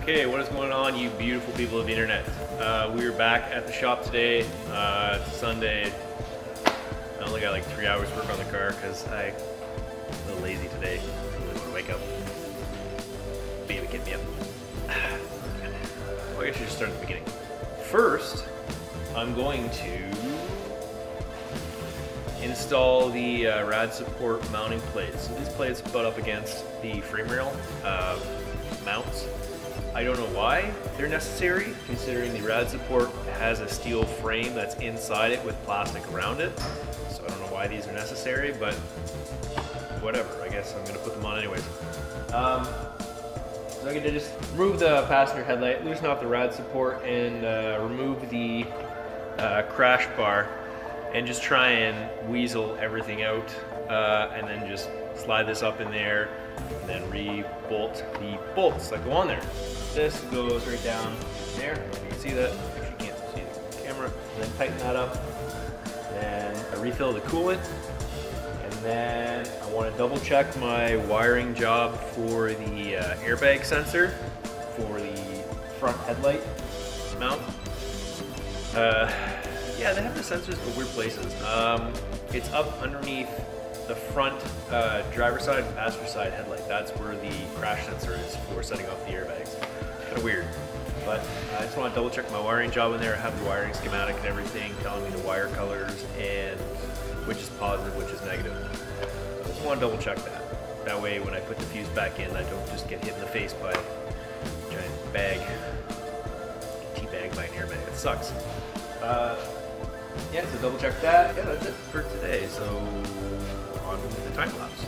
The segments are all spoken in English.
Okay, what is going on, you beautiful people of the internet? We are back at the shop today. It's Sunday. I only got like 3 hours work on the car because I'm a little lazy today. I really want to wake up. Baby, get me up. Well, I guess I should start at the beginning. First, I'm going to install the rad support mounting plates. So these plates butt up against the frame rail mounts. I don't know why they're necessary, considering the rad support has a steel frame that's inside it with plastic around it. So I don't know why these are necessary, but whatever. I guess I'm going to put them on anyways. So I'm going to just remove the passenger headlight, loosen off the rad support, and remove the crash bar, and just try and weasel everything out, and then just slide this up in there, and then re-bolt the bolts that go on there. This goes right down there. You can see that if you can't see the camera. And then tighten that up. Then I refill the coolant, and then I want to double check my wiring job for the airbag sensor for the front headlight mount. Yeah, they have the sensors in weird places. It's up underneath the front driver's side and passenger side headlight. That's where the crash sensor is for setting off the airbags. Kind of weird, but I just want to double check my wiring job in there. I have the wiring schematic and everything telling me the wire colors and which is positive, which is negative. So I just want to double check that. That way when I put the fuse back in, I don't just get hit in the face by a giant bag, teabag by an airbag. It sucks. Yeah, so double check that. Yeah, that's it for today. So on with the time lapse.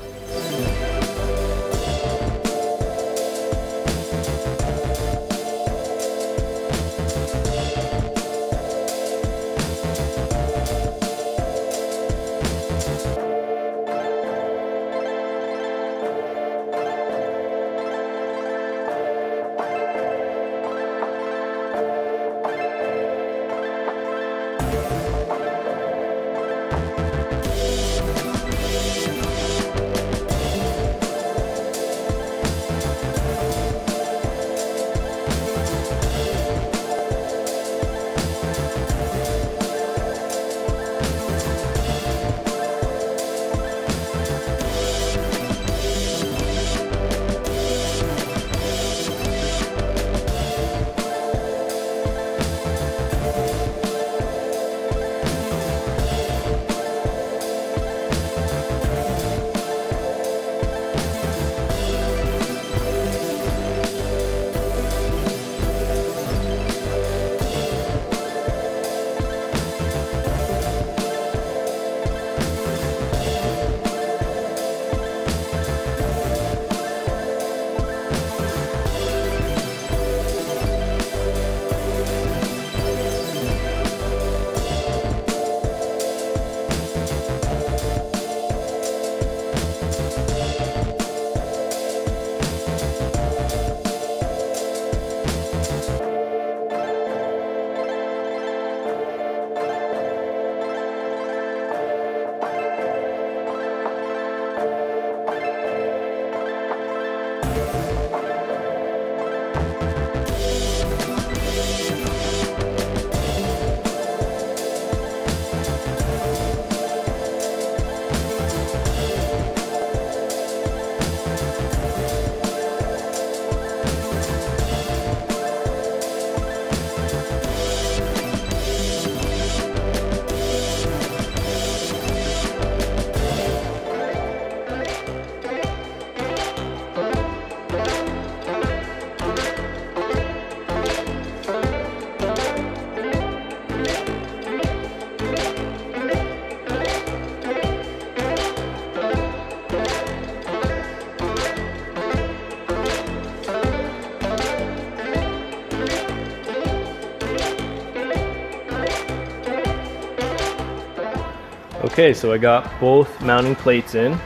Okay, so I got both mounting plates in.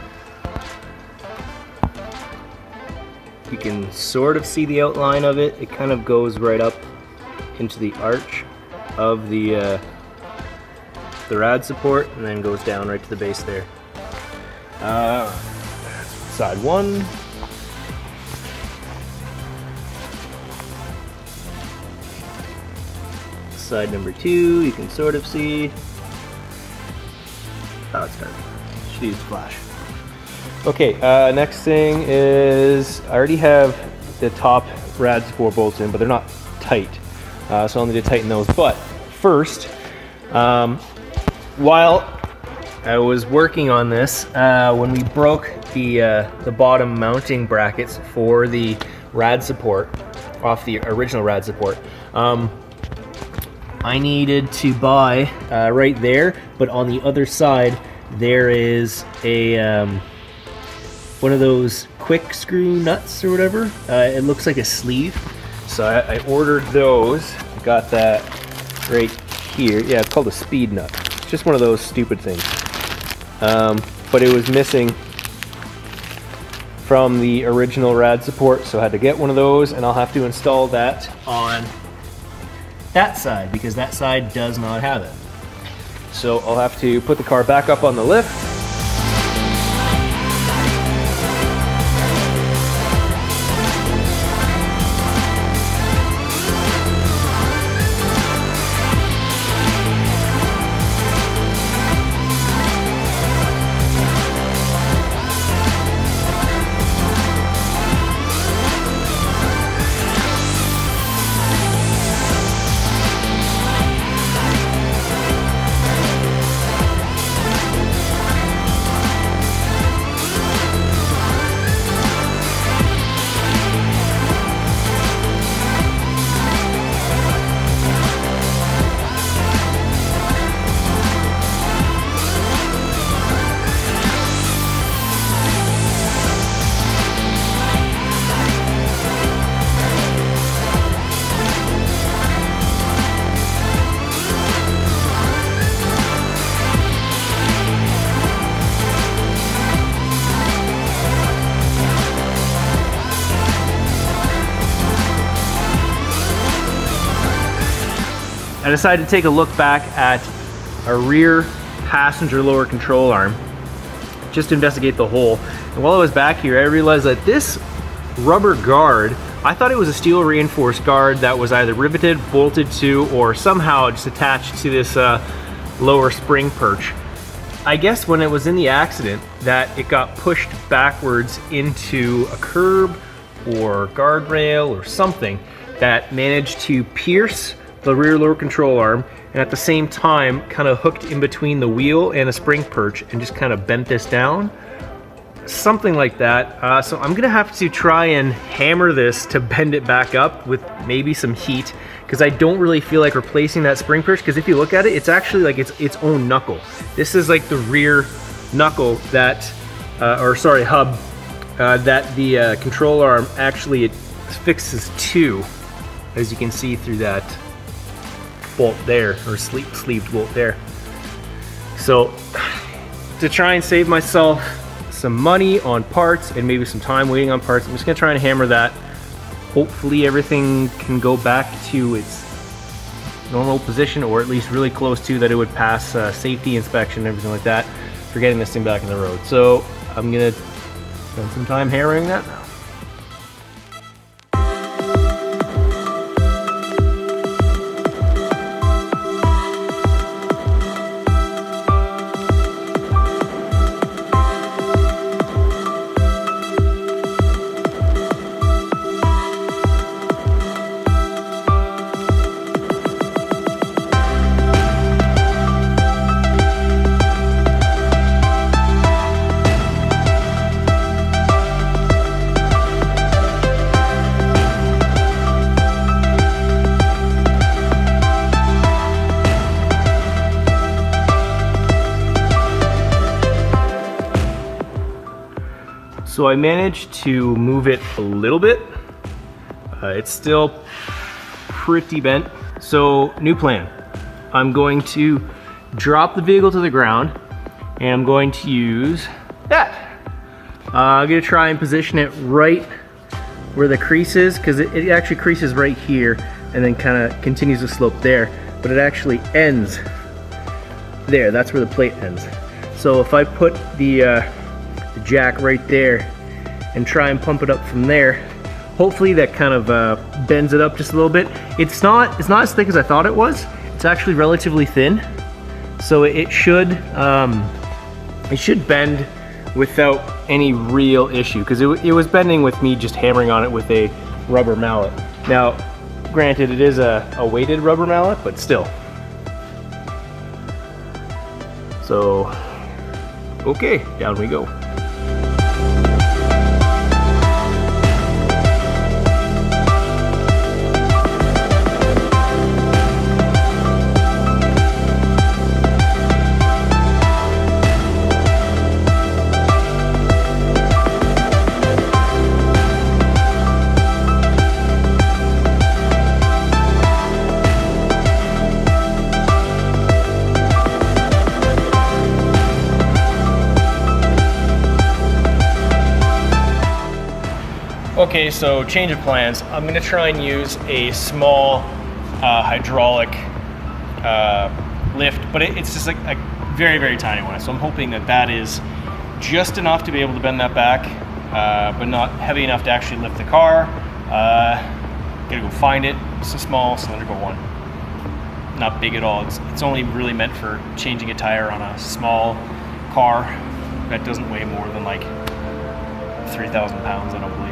You can sort of see the outline of it. It kind of goes right up into the arch of the rad support and then goes down right to the base there. Side one. side number 2, you can sort of see. Oh, it's dark. Should use flash. Okay, next thing is I already have the top rad support bolts in, but they're not tight, so I'll need to tighten those. But first, while I was working on this, when we broke the bottom mounting brackets for the rad support off the original rad support, I needed to buy right there, but on the other side there is a one of those quick screw nuts or whatever. It looks like a sleeve, so I ordered those. Got that right here. Yeah, it's called a speed nut. It's just one of those stupid things, but it was missing from the original rad support, so I had to get one of those, and I'll have to install that on that side because that side does not have it. So I'll have to put the car back up on the lift. I decided to take a look back at a rear passenger lower control arm just to investigate the hole. And while I was back here, I realized that this rubber guard, I thought it was a steel reinforced guard that was either riveted, bolted to, or somehow just attached to this lower spring perch. I guess when it was in the accident that it got pushed backwards into a curb or guardrail or something that managed to pierce the rear lower control arm, and at the same time kind of hooked in between the wheel and the spring perch and just kind of bent this down. Something like that. So I'm gonna have to try and hammer this to bend it back up with maybe some heat, because I don't really feel like replacing that spring perch, because if you look at it, it's actually like its own knuckle. This is like the rear knuckle that, or sorry, hub, that the control arm actually it fixes to, as you can see through that bolt there, or sleeved bolt there. So to try and save myself some money on parts and maybe some time waiting on parts, I'm just gonna try and hammer that. Hopefully everything can go back to its normal position, or at least really close to, that it would pass safety inspection and everything like that for getting this thing back on the road. So I'm gonna spend some time hammering that now. So I managed to move it a little bit. It's still pretty bent. So new plan. I'm going to drop the vehicle to the ground, and I'm going to use that. I'm gonna try and position it right where the crease is, because it actually creases right here and then kind of continues to slope there, but it actually ends there. That's where the plate ends. So if I put the jack right there and try and pump it up from there, hopefully that kind of bends it up just a little bit. It's not as thick as I thought it was, It's actually relatively thin, so it should bend without any real issue, because it was bending with me just hammering on it with a rubber mallet. Now, granted, it is a weighted rubber mallet, but still. So, okay, down we go. Okay, so change of plans. I'm gonna try and use a small hydraulic lift, but it's just like a very, very tiny one. So I'm hoping that that is just enough to be able to bend that back, but not heavy enough to actually lift the car. Gotta go find it. It's a small cylindrical one. Not big at all. It's only really meant for changing a tire on a small car that doesn't weigh more than like 3,000 pounds, I don't believe.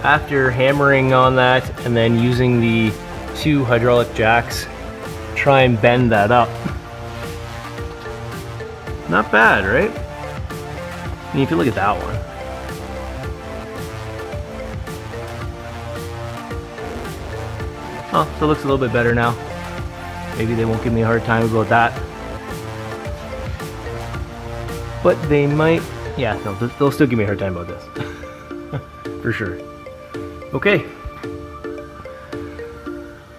After hammering on that and then using the 2 hydraulic jacks, try and bend that up. Not bad, right? I mean, if you look at that one. Oh, so it looks a little bit better now. Maybe they won't give me a hard time about that. But they might, yeah, no, they'll still give me a hard time about this. For sure. Okay.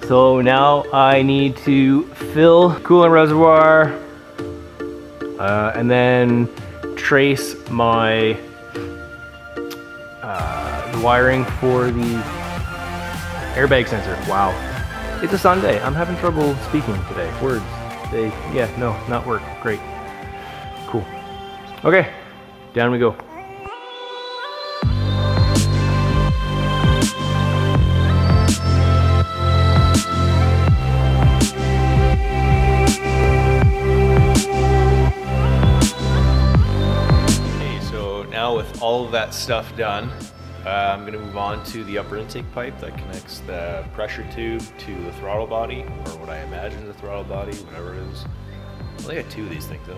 So now I need to fill coolant reservoir and then trace my the wiring for the airbag sensor. Wow. It's a Sunday. I'm having trouble speaking today. Words. Not work. Great. Cool. Okay. Down we go. All of that stuff done, I'm going to move on to the upper intake pipe that connects the pressure tube to the throttle body, or what I imagine is the throttle body, whatever it is. Well, they got 2 of these things though.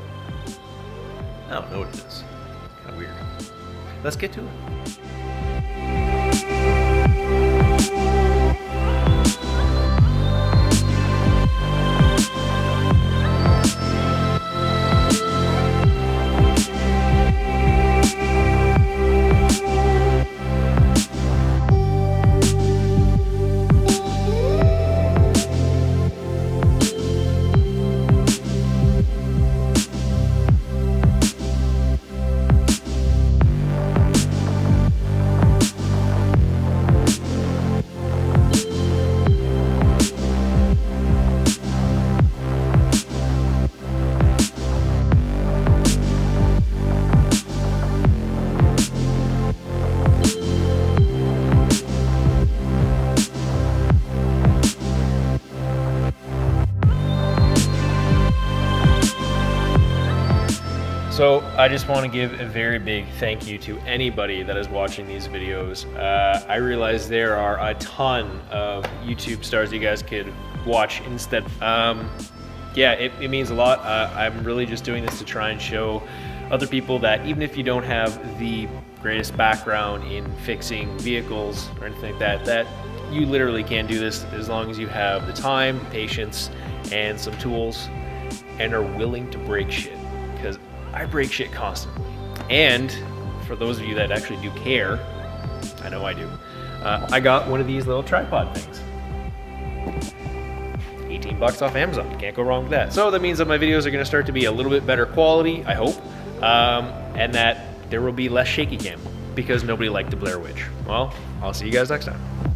I don't know what it is. It's kind of weird. Let's get to it. I just want to give a very big thank you to anybody that is watching these videos. I realize there are a ton of YouTube stars you guys could watch instead. Yeah, it means a lot. I'm really just doing this to try and show other people that even if you don't have the greatest background in fixing vehicles or anything like that, that you literally can do this as long as you have the time, patience, and some tools, and are willing to break shit. Because I break shit constantly. And for those of you that actually do care, I know I do, I got one of these little tripod things. 18 bucks off Amazon, can't go wrong with that. So that means that my videos are gonna start to be a little bit better quality, I hope, and that there will be less shaky cam, because nobody liked the Blair Witch. Well, I'll see you guys next time.